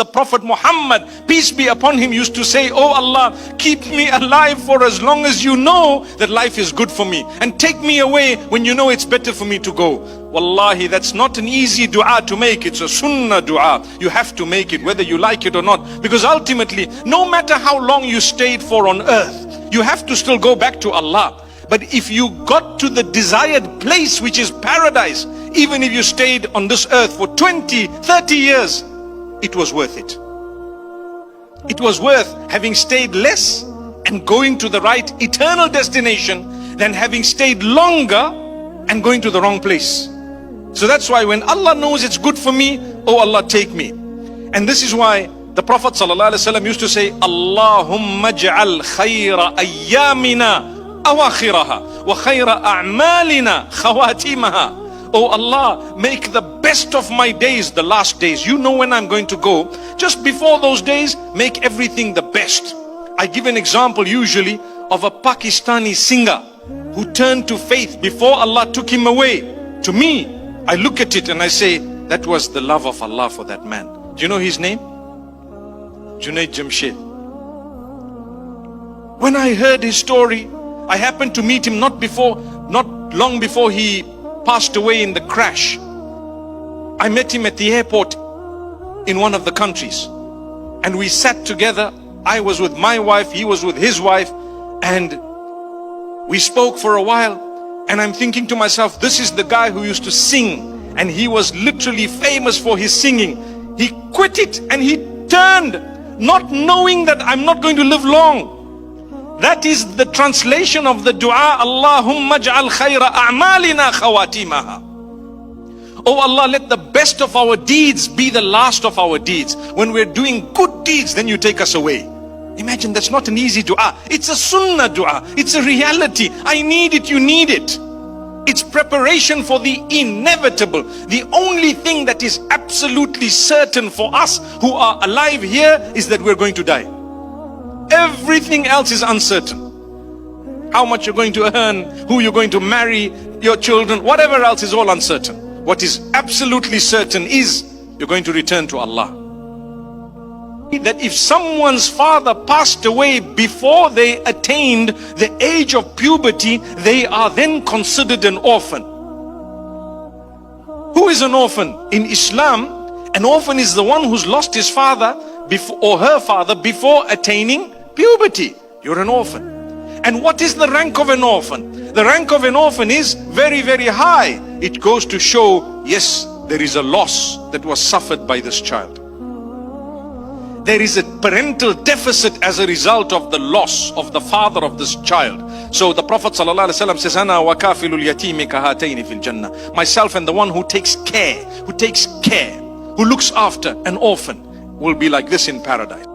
The Prophet Muhammad, peace be upon him, used to say, oh Allah, keep me alive for as long as you know that life is good for me, and take me away when you know it's better for me to go. Wallahi, that's not an easy dua to make. It's a sunnah dua. You have to make it whether you like it or not, because ultimately, no matter how long you stayed for on earth, you have to still go back to Allah. But if you got to the desired place, which is paradise, even if you stayed on this earth for 20, 30 years, it was worth it. It was worth having stayed less and going to the right eternal destination than having stayed longer and going to the wrong place. So that's why when Allah knows it's good for me, oh Allah, take me. And this is why the Prophet ﷺ used to say, Allahumma ja'al khayra ayyamina awakhiraha wa khayra a'malina khawatimaha. Oh Allah, make the best of my days the last days. You know when I'm going to go. Just before those days, make everything the best. I give an example usually of a Pakistani singer who turned to faith before Allah took him away. To me, I look at it and I say, that was the love of Allah for that man. Do you know his name? Janay Jamshed. When I heard his story, I happened to meet him not long before he passed away in the crash. I met him at the airport in one of the countries, and we sat together. I was with my wife, he was with his wife, and we spoke for a while. And I'm thinking to myself, this is the guy who used to sing, and he was literally famous for his singing. He quit it and he turned, not knowing that I'm not going to live long. That is the translation of the dua, Allahumma ja'al khayra a'malina khawatimaha. Oh Allah, let the best of our deeds be the last of our deeds. When we're doing good deeds, then you take us away. Imagine, that's not an easy dua. It's a sunnah dua. It's a reality. I need it, you need it. It's preparation for the inevitable. The only thing that is absolutely certain for us who are alive here is that we're going to die. Everything else is uncertain. How much you're going to earn, who you're going to marry, your children, whatever else is all uncertain. What is absolutely certain is you're going to return to Allah. That if someone's father passed away before they attained the age of puberty, they are then considered an orphan. Who is an orphan? In Islam, an orphan is the one who's lost his father or her father before attaining puberty. You're an orphan. And what is the rank of an orphan? The rank of an orphan is very, very high. It goes to show, yes, there is a loss that was suffered by this child. There is a parental deficit as a result of the loss of the father of this child. So the Prophet ﷺ says, Ana wa kafilul yatimi kahataini fil jannah. Myself and the one who takes care, who looks after an orphan will be like this in paradise.